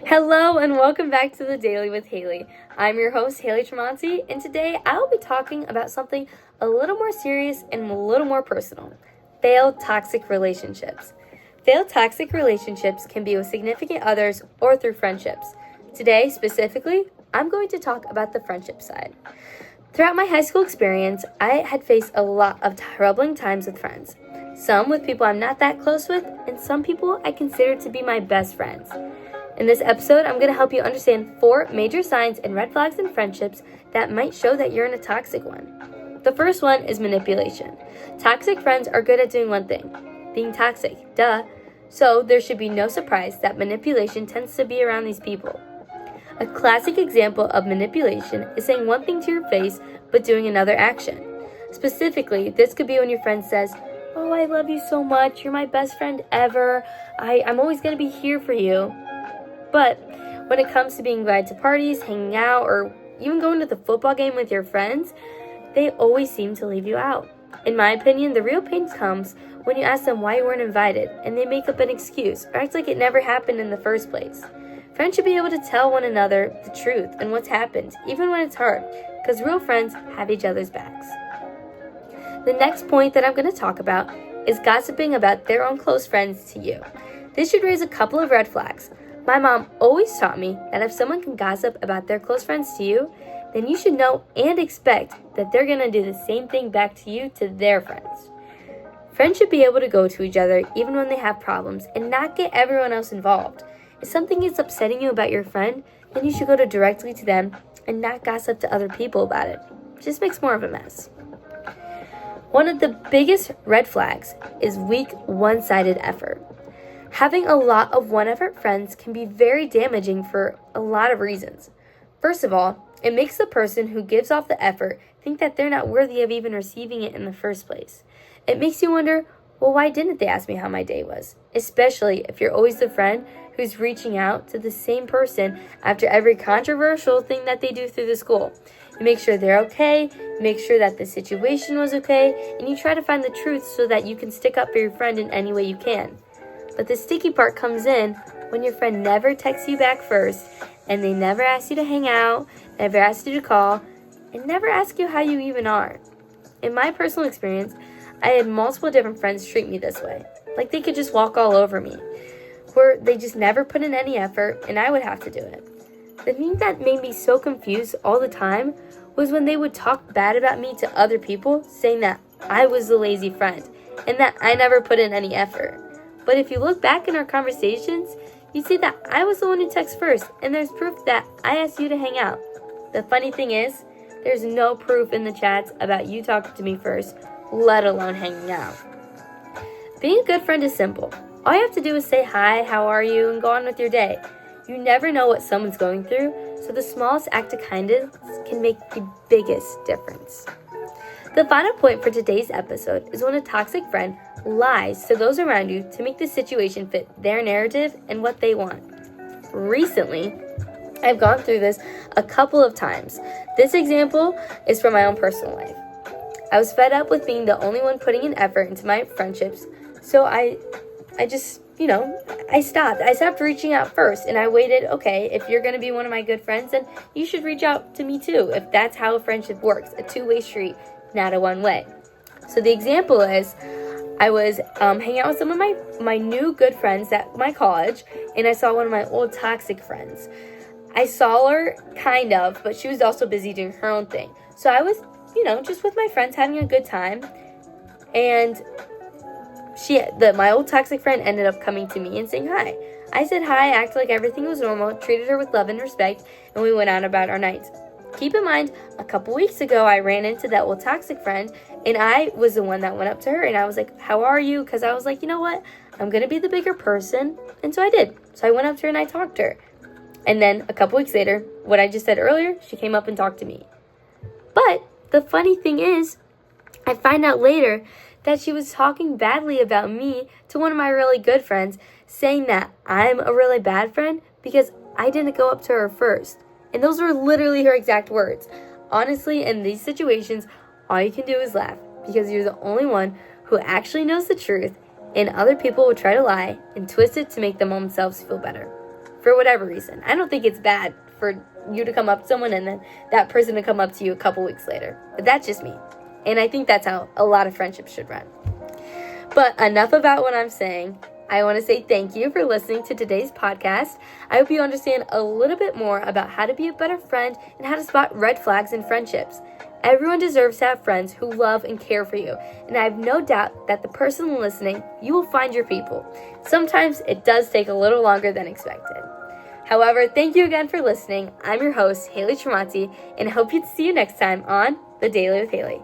Hello and welcome back to the Daily with Haley. I'm your host, Haley Tremonti, and today I will be talking about something a little more serious and a little more personal. Failed toxic relationships. Failed toxic relationships can be with significant others or through friendships. Today, specifically, I'm going to talk about the friendship side. Throughout my high school experience, I had faced a lot of troubling times with friends. Some with people I'm not that close with, and some people I consider to be my best friends. In this episode, I'm going to help you understand 4 major signs and red flags in friendships that might show that you're in a toxic one. The first one is manipulation. Toxic friends are good at doing one thing, being toxic, duh. So there should be no surprise that manipulation tends to be around these people. A classic example of manipulation is saying one thing to your face but doing another action. Specifically, this could be when your friend says, "Oh, I love you so much, you're my best friend ever, I'm always going to be here for you." But when it comes to being invited to parties, hanging out, or even going to the football game with your friends, they always seem to leave you out. In my opinion, the real pain comes when you ask them why you weren't invited, and they make up an excuse or act like it never happened in the first place. Friends should be able to tell one another the truth and what's happened, even when it's hard, because real friends have each other's backs. The next point that I'm going to talk about is gossiping about their own close friends to you. This should raise a couple of red flags. My mom always taught me that if someone can gossip about their close friends to you, then you should know and expect that they're going to do the same thing back to you to their friends. Friends should be able to go to each other even when they have problems and not get everyone else involved. If something is upsetting you about your friend, then you should go directly to them and not gossip to other people about it. It just makes more of a mess. One of the biggest red flags is weak, one-sided effort. Having a lot of one-effort friends can be very damaging for a lot of reasons. First of all, it makes the person who gives off the effort think that they're not worthy of even receiving it in the first place. It makes you wonder, well, why didn't they ask me how my day was? Especially if you're always the friend who's reaching out to the same person after every controversial thing that they do through the school. You make sure they're okay, make sure that the situation was okay, and you try to find the truth so that you can stick up for your friend in any way you can. But the sticky part comes in when your friend never texts you back first, and they never ask you to hang out, never ask you to call, and never ask you how you even are. In my personal experience, I had multiple different friends treat me this way. Like they could just walk all over me, where they just never put in any effort, and I would have to do it. The thing that made me so confused all the time was when they would talk bad about me to other people, saying that I was the lazy friend, and that I never put in any effort. But if you look back in our conversations, you see that I was the one who texted first, and there's proof that I asked you to hang out. The funny thing is, there's no proof in the chats about you talking to me first, let alone hanging out. Being a good friend is simple. All you have to do is say hi, how are you, and go on with your day. You never know what someone's going through, so the smallest act of kindness can make the biggest difference. The final point for today's episode is when a toxic friend lies to those around you to make the situation fit their narrative and what they want. Recently, I've gone through this a couple of times. This example is from my own personal life. I was fed up with being the only one putting in effort into my friendships, so I stopped. I stopped reaching out first, and I waited, okay, if you're going to be one of my good friends, then you should reach out to me too, if that's how a friendship works, a two-way street, not a one-way. So the example is, I was hanging out with some of my new good friends at my college, and I saw one of my old toxic friends. I saw her, kind of, but she was also busy doing her own thing. So I was, just with my friends having a good time, and my old toxic friend ended up coming to me and saying hi. I said hi, acted like everything was normal, treated her with love and respect, and we went out about our nights. Keep in mind, a couple weeks ago, I ran into that old toxic friend, and I was the one that went up to her, and I was like, how are you? Because I was like, you know what? I'm going to be the bigger person, and so I did. So I went up to her and I talked to her. And then a couple weeks later, what I just said earlier, she came up and talked to me. But the funny thing is, I find out later that she was talking badly about me to one of my really good friends, saying that I'm a really bad friend because I didn't go up to her first. And those were literally her exact words. Honestly, in these situations, all you can do is laugh because you're the only one who actually knows the truth, and other people will try to lie and twist it to make them themselves feel better. for whatever reason. I don't think it's bad for you to come up to someone and then that person to come up to you a couple weeks later. But that's just me. And I think that's how a lot of friendships should run. But enough about what I'm saying. I want to say thank you for listening to today's podcast. I hope you understand a little bit more about how to be a better friend and how to spot red flags in friendships. Everyone deserves to have friends who love and care for you, and I have no doubt that the person listening, you will find your people. Sometimes it does take a little longer than expected. However, thank you again for listening. I'm your host, Haley Tremonti, and I hope to see you next time on The Daily with Haley.